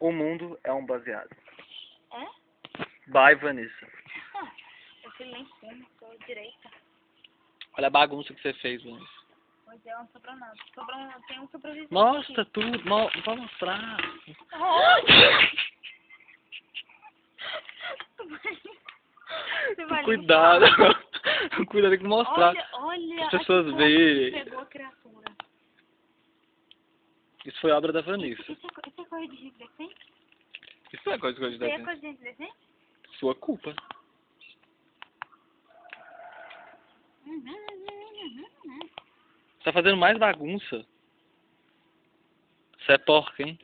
O mundo é um baseado. É? By Vanessa. Ah, eu fui lá em cima, tô direita. Olha a bagunça que você fez, Vanessa. Pois é, não sobrou nada. Tem um sobrevivente. Mostra tudo. Vou mostrar. Você vai Cuidado. Cuidado, tem que mostrar. Olha, as pessoas aqui verem. pegou a criatura. Isso foi obra da Vanessa. Isso é coisa de gente decente? Isso não é coisa que eu Isso é coisa de gente decente? Sua culpa. Você tá fazendo mais bagunça. Você é porca, hein?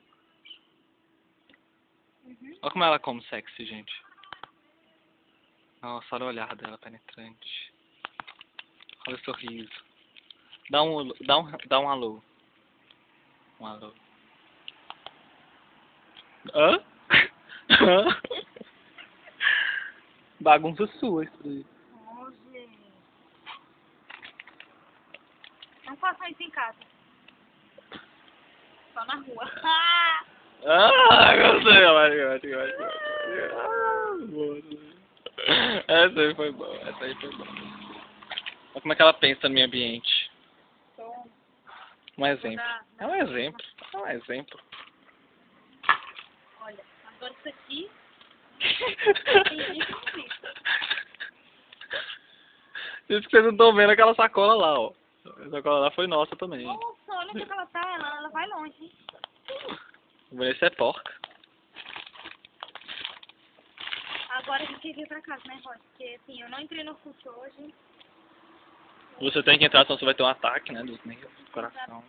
Olha como ela come sexy, gente. Nossa, olha o olhar dela penetrante. Olha o sorriso. Dá um alô. Um alô. Hã? Hã? Bagunça sua isso daí. Oh, gente. Não façam isso em casa. Só na rua. Gostei. Essa aí foi boa. Olha como é que ela pensa no meio ambiente. Um exemplo. É um exemplo. Olha, agora isso aqui. Isso que vocês não estão vendo aquela sacola lá, ó. A sacola lá foi nossa também. Nossa, olha onde ela tá. Ela vai longe, hein? Vanessa é porca. Agora a gente tem que ir pra casa, né, Rod? Porque assim, eu não entrei no Orkut hoje. Você tem que entrar, senão você vai ter um ataque, né, dos nervos, do coração.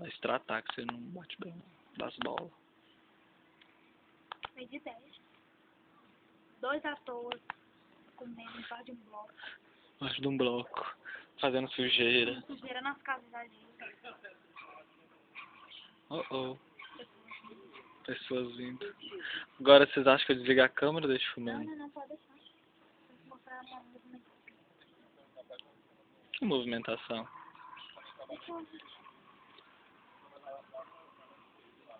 Vai estratar que você não bate bem das bolas. Meio de 10. 2 à toa, comendo embaixo de um bloco. Embaixo de um bloco, fazendo sujeira. Sujeira nas casas da gente. Oh. Pessoas vindo. Agora vocês acham que eu desligo a câmera ou deixo fumando? Não, pode deixar. Tem que mostrar uma movimentação. Que movimentação? Deixa eu ver.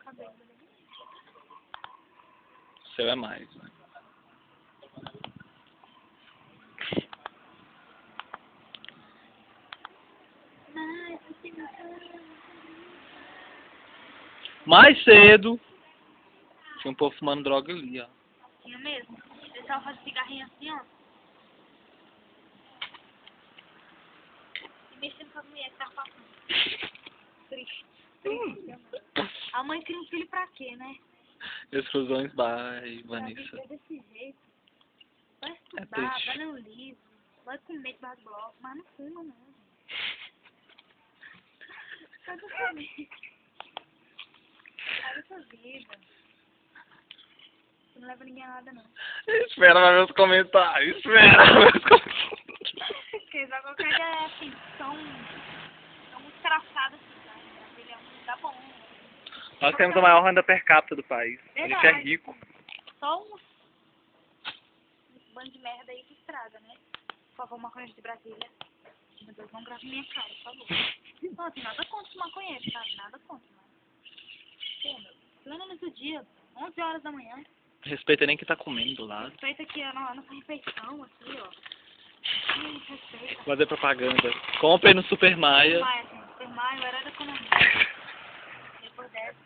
Cabelo. O seu é mais, né? Mais cedo tinha um povo fumando droga ali, ó. Tinha mesmo. Eles estavam fazendo cigarrinho assim, ó. E mexendo com as mulheres que estavam passando. Triste. A mãe cria um filho pra quê, né? Exclusões by Pra Vanessa. viver desse jeito. Vai estudar, triste. vai ler um livro, vai comer debaixo do bloco, mas não fuma não. Sai da sua vida. Sai da sua vida. Você não leva ninguém a nada, não. Espera pra ver os comentários. Porque já qualquer ideia assim, são muito traçadas assim, tá? Tá bom. Nós temos a maior renda per capita do país. A gente é rico. Só um bando de merda aí que estraga, né? Por favor, maconheiro de Brasília. Meu Deus, não grave minha cara, por favor. Não, tem nada contra os maconheiros, sabe? Nada contra, mano. Pô, meu. Pleno do dia, 11 horas da manhã. Respeita nem quem tá comendo do lado. Respeita aqui a nossa refeição, aqui, ó. Respeita. Fazer propaganda. Compre no Super Maia. Super Maia, herói da economia. Depois dessa.